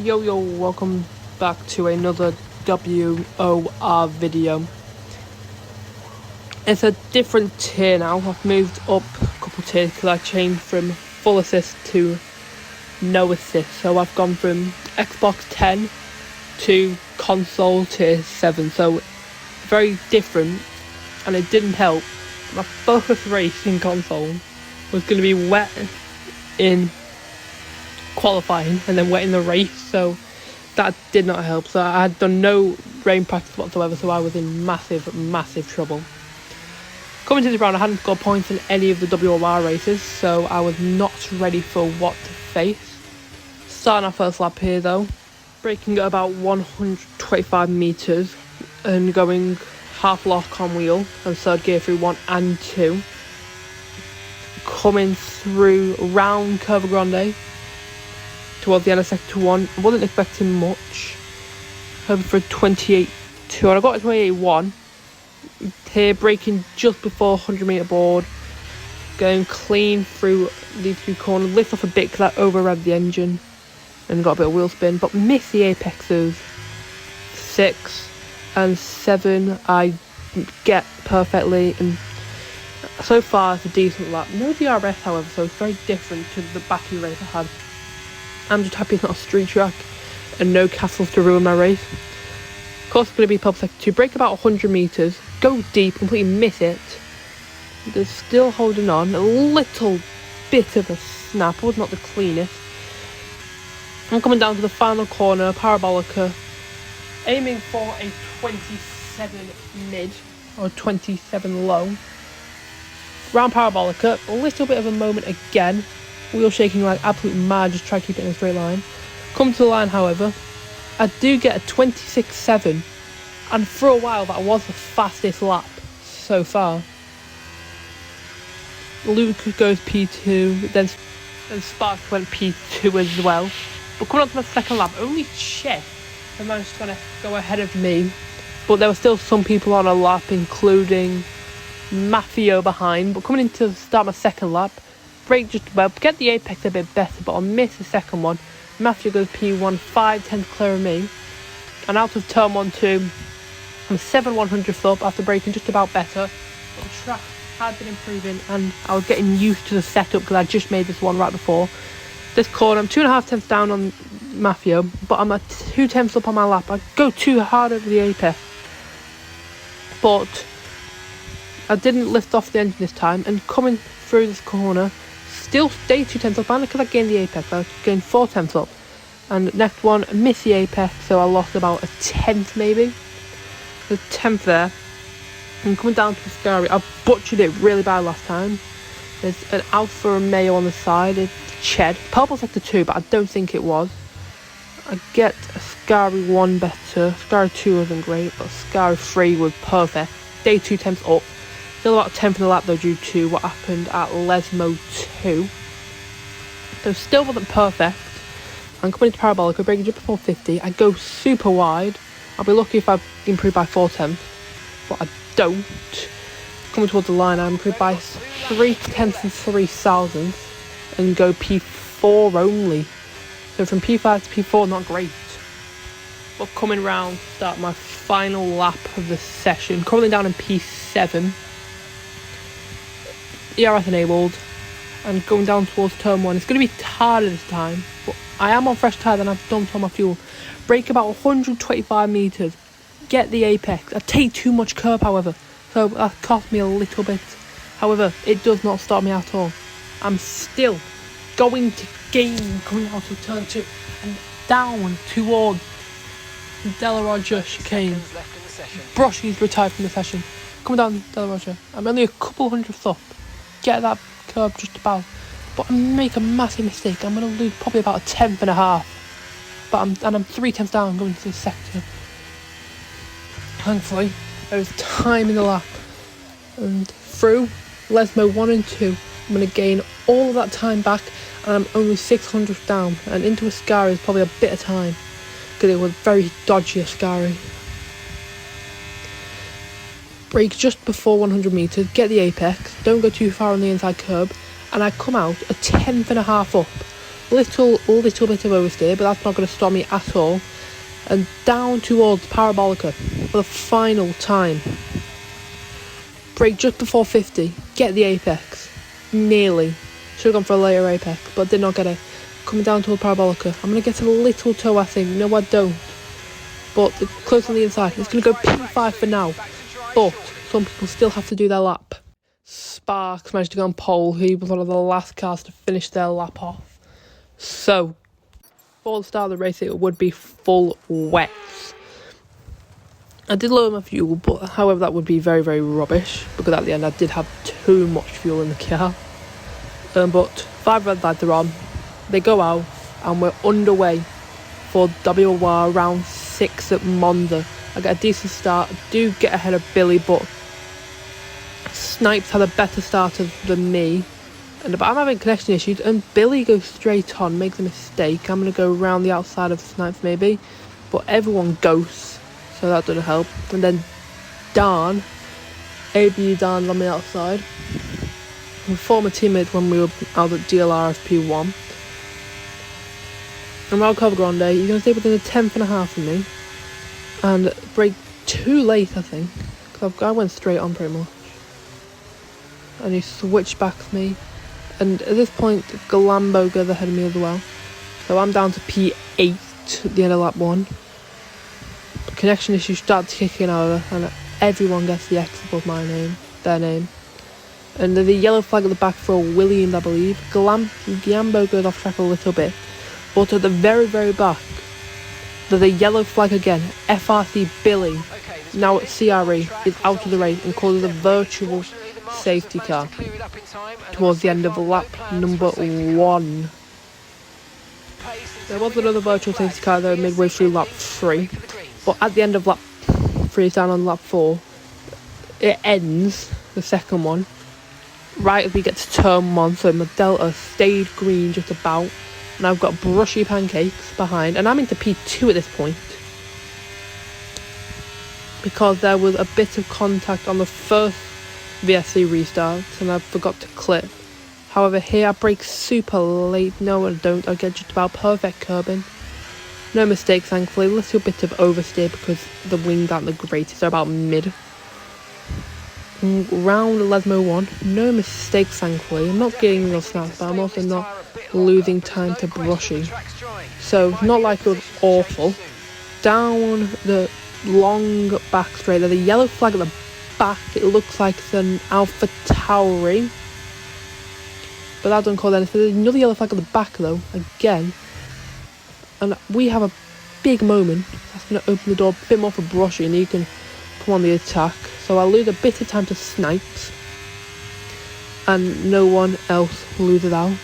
Yo, welcome back to another WOR video. It's a different tier now. I've moved up a couple tiers because I changed from full assist to no assist. So I've gone from Xbox 10 to console tier 7. So very different, and it didn't help. My first race in console was going to be wet in qualifying and then wet in the race, so that did not help. So I had done no rain practice whatsoever, so I was in massive trouble. Coming to the round, I hadn't got points in any of the WOR races, so I was not ready for what to face. Starting our first lap here though, braking at about 125 metres and going half lock on wheel and third gear through 1 and 2. Coming through round Curva Grande towards the end of sector 1. I wasn't expecting much, hoping for a 28.2, and I got a 28.1 here, braking just before 100 metre board, going clean through these two corners, lift off a bit because I overrevved the engine and got a bit of wheel spin, but missed the apexes. 6 and 7 I get perfectly, and so far it's a decent lap. No DRS however, so it's very different to the backy race I had. I'm just happy it's not a street track and no castles to ruin my race. Of course it's going to be pub sector 2, brake about 100 metres, go deep, completely miss it. They're still holding on, a little bit of a snap, was not the cleanest. I'm coming down to the final corner, Parabolica, aiming for a 27 mid or 27 low. Round Parabolica, a little bit of a moment again, wheel shaking like absolute mad, just try to keep it in a straight line. Come to the line however, I do get a 26.7, and for a while that was the fastest lap so far. Luke goes P2, then Sparks went P2 as well. But coming on to my second lap, only Chet managed to kind of go ahead of me, but there were still some people on a lap, including Maffio behind. But coming into the start of my second lap, brake just about, get the apex a bit better, but I'll miss the second one. Maffio goes P1, 5/10 clear of me, and out of turn 1-2, I'm 7/100th up after braking just about better. But the track had been improving, and I was getting used to the setup because I just made this one right before this corner. I'm 2.5 tenths down on Maffio, but I'm at 2 tenths up on my lap. I go too hard over the apex, but I didn't lift off the engine this time, and coming through this corner, still stay 2 tenths up, and because I gained the apex, I gained 4 tenths up. And next one, missed the apex, so I lost about a tenth maybe. A tenth there. And coming down to the Scary, I butchered it really bad last time. There's an Alfa Romeo on the side, it's Ched. Purple sector 2, but I don't think it was. I get a Scary 1 better. Scary 2 wasn't great, but Scary 3 was perfect. Day 2 tenths up. Still about 10th in the lap though, due to what happened at Lesmo 2. So still wasn't perfect. I'm coming into Parabolica, braking just before 50. I go super wide. I'll be lucky if I improve by 4 tenths, but I don't. Coming towards the line, I improve by 3 tenths and 3 thousandths and go P4 only. So from P5 to P4, not great. But coming round, start my final lap of the session. Currently down in P7. ERS enabled, and going down towards turn 1. It's going to be harder this time, but I am on fresh tyre and I've dumped on my fuel. Brake about 125 metres, get the apex. I take too much curb however, so that cost me a little bit. However, it does not stop me at all. I'm still going to gain coming out of turn 2 and down towards Della Roger chicane. Brosky's retired from the session. Coming down Della Roger, I'm only a couple hundredths up. Get that curb just about, but I make a massive mistake. I'm going to lose probably about a tenth and a half, but I'm 3 tenths down going to the sector. Thankfully there is time in the lap, and through Lesmo 1 and 2 I'm going to gain all of that time back, and I'm only 600th down, and into Ascari is probably a bit of time because it was very dodgy Ascari. Brake just before 100 metres, get the apex, don't go too far on the inside curb, and I come out a tenth and a half up. little bit of oversteer, but that's not going to stop me at all. And down towards Parabolica for the final time. Brake just before 50, get the apex. Nearly. Should have gone for a later apex, but did not get it. Coming down towards Parabolica. I'm going to get a little toe, I think. No, I don't. But close on the inside. It's going to go P5 for now. But some people still have to do their lap. Sparks managed to go on pole. He was one of the last cars to finish their lap off. So, for the start of the race, it would be full wets. I did lower my fuel, but however, that would be very, very rubbish. Because at the end, I did have too much fuel in the car. But 5 red lights are on. They go out, and we're underway for WOR round 6 at Monza. I get a decent start. I do get ahead of Billy, but Snipes had a better start than me. But I'm having connection issues, and Billy goes straight on, makes a mistake. I'm going to go around the outside of Snipes maybe, but everyone goes, so that doesn't help. And then Dan, Dan's on the outside. And former teammate when we were out at DLR FP1. And Raul Grande, he's going to stay within a tenth and a half of me. And brake too late, I think. Because I went straight on pretty much. And he switched back to me. And at this point, Galambo goes ahead of me as well. So I'm down to P8 at the end of lap 1. Connection issues start to kick in over. And everyone gets the X above their name. And there's a yellow flag at the back for Williams, I believe. Galambo goes off track a little bit. But at the very, very back, there's a yellow flag again. FRC Billy, now at CRE, is out of the race and causes a virtual safety car towards the end of lap number 1. There was another virtual safety car though midway through lap 3. But at the end of lap 3, down on lap 4, it ends, the second one, right as we get to turn 1. So my Delta stayed green just about. And I've got brushy pancakes behind. And I'm into P2 at this point. Because there was a bit of contact on the first VSC restart. And I forgot to clip. However, here I brake super late. No, I don't. I get just about perfect curbing. No mistakes, thankfully. A little bit of oversteer because the wings aren't the greatest. They're about mid. Round Lesmo 1. No mistakes, thankfully. I'm not getting real snaps, but I'm also not losing time to brushy. So, not like it was awful. Down the long back straight, there's a yellow flag at the back. It looks like it's an Alpha Tauri. But that doesn't call anything. There's another yellow flag at the back, though, again. And we have a big moment. That's going to open the door a bit more for brushy, and he can come on the attack. So I'll lose a bit of time to Snipes. And no one else loses out.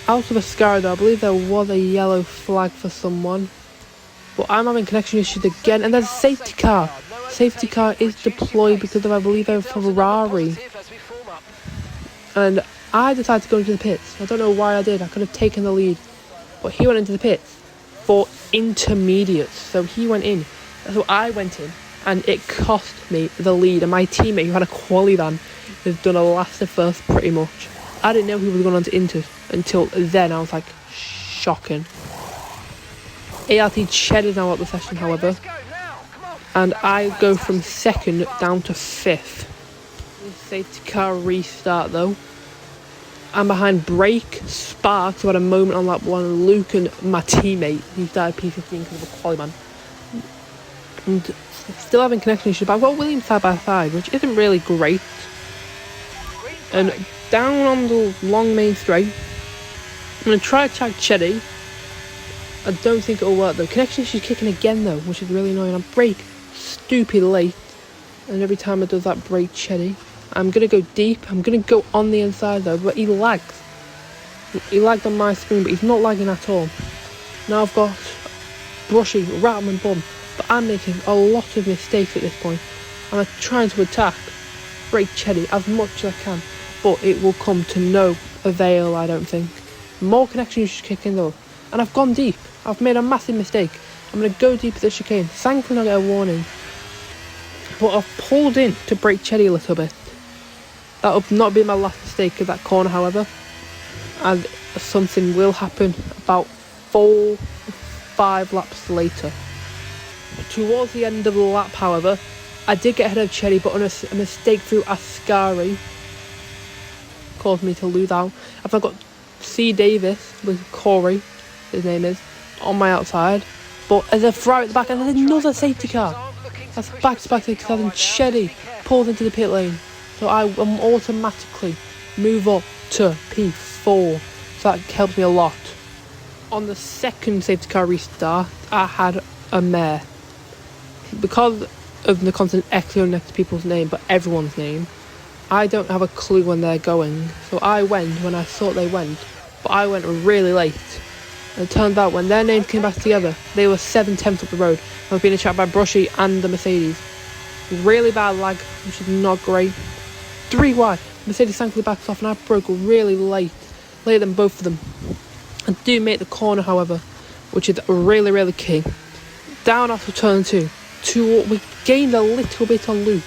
Out of a scar though, I believe there was a yellow flag for someone. But I'm having connection issues again. And there's a safety car. Safety car is deployed because of, I believe, a Ferrari. And I decided to go into the pits. I don't know why I did. I could have taken the lead. But he went into the pits for intermediates. So he went in. So I went in. And it cost me the lead. And my teammate who had a quali van has done a last to first pretty much. I didn't know he was going on to Inter until then. I was like, shocking. ART Ched is now at the session, however. And I go from 2nd down to 5th. Safety car restart though. I'm behind Brake, Sparks, who had a moment on lap 1. Luke and my teammate, he started P15 because of a quali man. And still having connection issues, but I've got Williams side by side, which isn't really great. And down on the long main straight, I'm going to try to tag Cheddy. I don't think it'll work though. Connection issues kicking again though, which is really annoying. I brake stupid late, and every time it does that, brake Cheddy. I'm going to go deep. I'm going to go on the inside though, but he lags. He lagged on my screen, but he's not lagging at all. Now I've got Brushy, Rattle and Bum. But I'm making a lot of mistakes at this point. I'm trying to attack, break Cheddy as much as I can. But it will come to no avail, I don't think. More connection issues kick in though. And I've gone deep. I've made a massive mistake. I'm going to go deep at the chicane. Thankfully I get a warning. But I've pulled in to break Cheddy a little bit. That would not be my last mistake of that corner, however. And something will happen about 4 or 5 laps later. Towards the end of the lap, however, I did get ahead of Cherry, but on a mistake through Ascari caused me to lose out. I've got C. Davis with Corey, his name is, on my outside. But there's a Ferrari at the back and there's another safety car. That's back-to-back safety cars, and Cherry pulls into the pit lane. So I am automatically move up to P4. So that helps me a lot. On the second safety car restart, I had a mare. Because of the constant echo next to people's name, but everyone's name, I don't have a clue when they're going. So I went when I thought they went, but I went really late. And it turned out when their names came back together, they were 7/10 up the road. I was being attacked by Brushy and the Mercedes. Really bad lag, which is not great. 3 wide. Mercedes thankfully backs off and I broke really late. Later than both of them. I do make the corner, however, which is really key. Down after turn 2. We gained a little bit on Luke,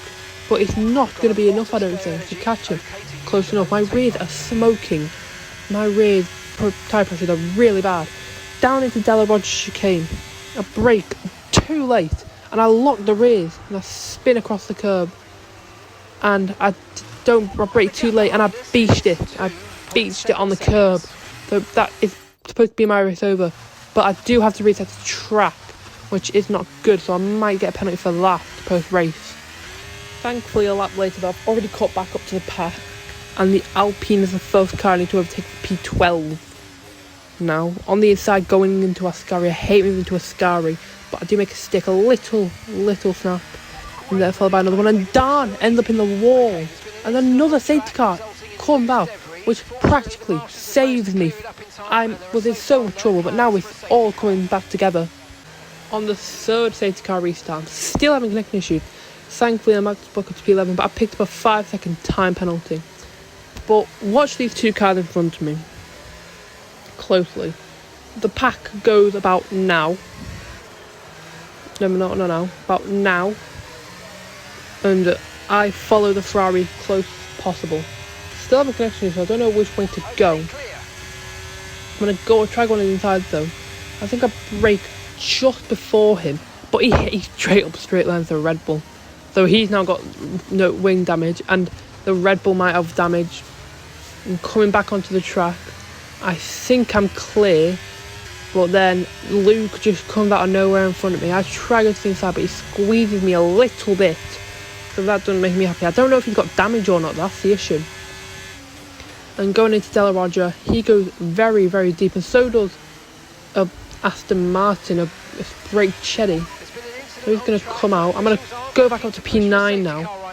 but it's not going to be enough, I don't think, to catch him close enough. My rears are smoking. My rears tyre pressures are really bad. Down into Della Rogers chicane. I brake too late and I lock the rears and I spin across the curb. And I brake too late and I beached it. I beached it on the curb. So that is supposed to be my race over. But I do have to reset the track, which is not good, so I might get a penalty for that post-race. Thankfully, a lap later, though, I've already caught back up to the pack, and the Alpine is the first car I need to overtake for P12. Now, on the inside, going into Ascari, I hate moving into Ascari, but I do make a stick, a little snap, and then followed by another one, and Dan ends up in the wall, and another safety car comes out, which practically saves me. I was in so much trouble, but now it's all coming back together. On the third safety car restart, I'm still having connection issues. Thankfully, I'm back to P11, but I picked up a 5-second time penalty. But watch these 2 cars in front of me closely. The pack goes about now. No, about now. And I follow the Ferrari close as possible. Still have a connection, so I don't know which way to go. I'm going to try going inside though. I think I brake just before him, but he straight up straight lines the Red Bull. So he's now got no wing damage, and the Red Bull might have damage. I'm coming back onto the track. I think I'm clear, but then Luke just comes out of nowhere in front of me. I try to go to the inside, but he squeezes me a little bit, so that doesn't make me happy. I don't know if he's got damage or not, that's the issue. And going into Della Roger, he goes very deep, and so does Aston Martin, a great Cherry. So he's going to come out. I'm going to go back up to P9 now.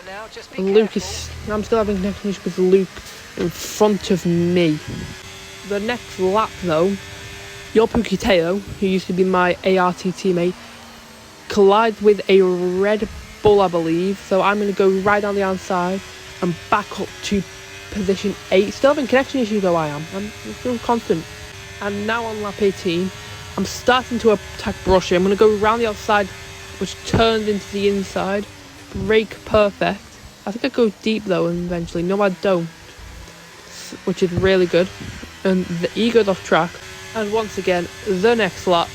And I'm still having connection issues with Luke in front of me. The next lap though, Yopuki Teo, who used to be my ART teammate, collides with a Red Bull, I believe. So I'm going to go right down the outside and back up to position 8. Still having connection issues though, I'm still constant. And now on lap 18, I'm starting to attack Brushy. I'm going to go around the outside, which turns into the inside. Brake perfect. I think I go deep though eventually. No, I don't. Which is really good. And the E goes off track. And once again, the next lap,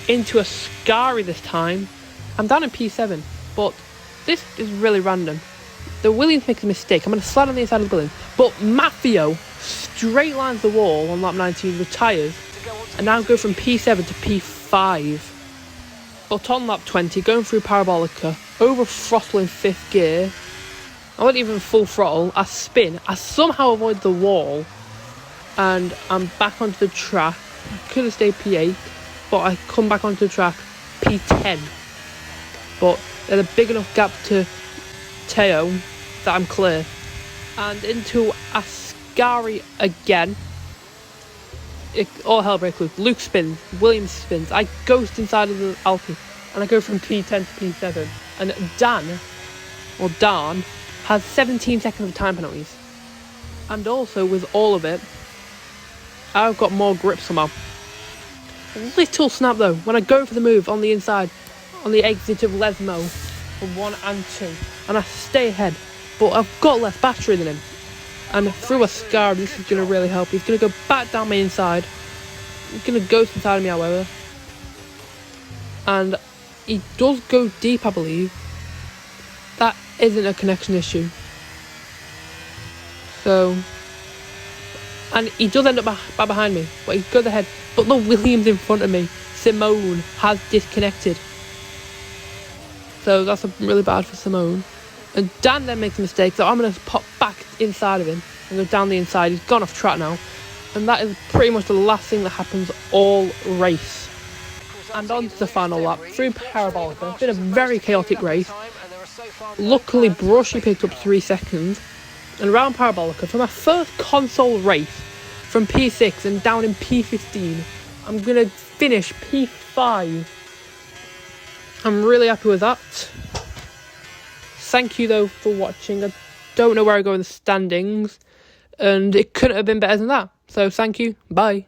into a Ascari this time. I'm down in P7, but this is really random. The Williams makes a mistake. I'm going to slide on the inside of the Williams. But Maffio straight lines the wall on lap 19, retires, and now go from P7 to P5. But on lap 20, going through Parabolica, over throttle in 5th gear. I wasn't even full throttle. I spin. I somehow avoid the wall, and I'm back onto the track. I could have stayed P8, but I come back onto the track P10. But there's a big enough gap to Teo that I'm clear. And into Ascari again. All hell breaks loose. Luke spins, Williams spins. I ghost inside of the Alpine, and I go from P10 to P7. And Dan, has 17 seconds of time penalties. And also with all of it, I've got more grip somehow. Little snap though, when I go for the move on the inside, on the exit of Lesmo, for 1 and 2, and I stay ahead, but I've got less battery than him. And through a scar, this is going to really help. He's going to go back down my inside. He's going to ghost inside of me, however. And he does go deep, I believe. That isn't a connection issue. So, and he does end up back behind me, but he goes ahead. But the Williams in front of me, Simone, has disconnected. So that's really bad for Simone. And Dan then makes a mistake, so I'm going to pop back inside of him and go down the inside. He's gone off track now. And that is pretty much the last thing that happens all race. And on to the final lap through Parabolica. It's been a very chaotic race. Luckily, Brushy picked up 3 seconds. And around Parabolica, for my first console race from P6 and down in P15, I'm going to finish P5. I'm really happy with that. Thank you, though, for watching. I don't know where I go in the standings, and it couldn't have been better than that. So thank you. Bye.